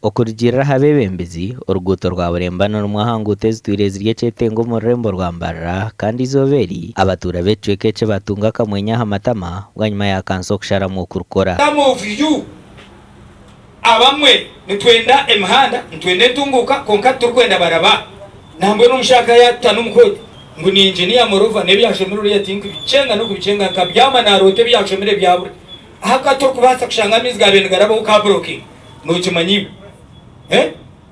okurigirira habebembezi oruguuto rwa burembano rumwahangute zitwire zirye kyetengo mu rurembo rwa Mbarara kandi izoberi abatura becweke ece batunga kamwenya hamatama bwanyuma yakanso kusharamu kurukora abamwe nitwenda emihanda nitwenda entunguka konka turukwenda baraba nambwe n'umushaka yata n'umukoti ngo ni engineer morova nebyashomero yatinka bicenga no kubicenga kabyama na rote byashomere byabure haka to kubasa kushanga mizi gabene garabo ka blocking no kimanyibu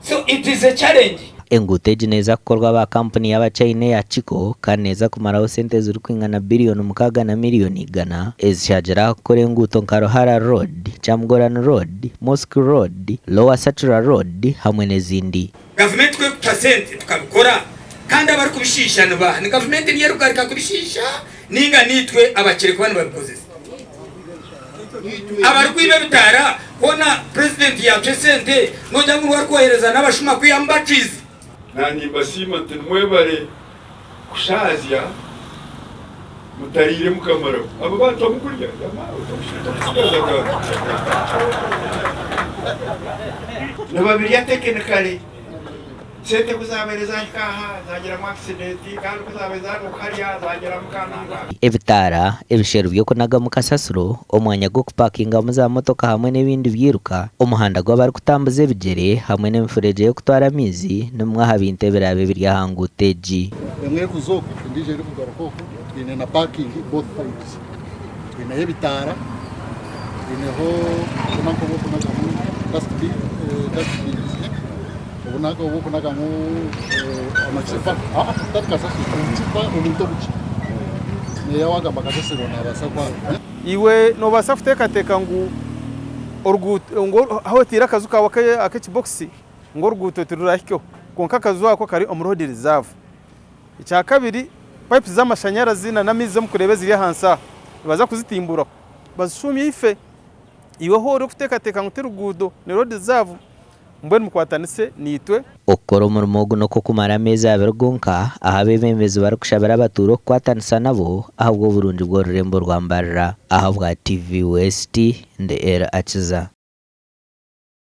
so it is a challenge. Enguteji neza kukorwa ba company y'abachina ya Chiko kaneza kumaraho sente ziri kwingana billion 6 na miliyoni igana ezishagera kore enguto Nkarohara Road, Chamgorano Road, Mosque Road, Lower Satura Road hamwe n'ezindi. Government kwe percent tukabikora kandi abari kubishisha n'abantu ni government niyo rugarika kubishisha ninga nitwe abakire kubana babikozesa abari kwibe bitara kona president ya presente noja ngo wari kohereza n'abashuma kwiyambachizi nani basima tenwebare kushazya mutarire mukamaro abo bantu bamukurya nababiri ya technically sente kuzabereza nkaha zagira mu accident kandi kuzabeza mukariya zagira mukananga ebitara ebisheru byo kunaga mu kasasuro omwanya go kupakinga mu za motoka hamwe n'ibindi byiruka umuhanda gwa bari kutambuza ebigere hamwe n'emifureje yo kutwara amizi n'umwaha binteberabe biri ahanguteji emwe kuzoko ndije ri kugarako ine na parking both sides ine ebitara ine ho kunako kunaga mu dustbin ubunaka ubukunaga mu amachefa tatkasasi kumchupa umuntu buki ne yawaga bakasasiro nabasakwa iwe no basafuteka ngu orguto ngo aho tira kazuka wakaye akachibox ngo orguto tururahyo konka kazuwa ko kari omroad reserve icya kabiri pipe z'amashanyarazi na namize mukurebe ziri hansa baza kuzitimbura bazishumye ife iwe ho uri kuteka nguterugudo ne road reserve mbwe mukwatanise nitwe okora umurimo no kukumara ameza abergonka ahabebembezi bari kushabira abaturo kwatanisa nabo ahubwo burundu bwo rurembo rwa Mbarara ahabwa TV West ndera akiza.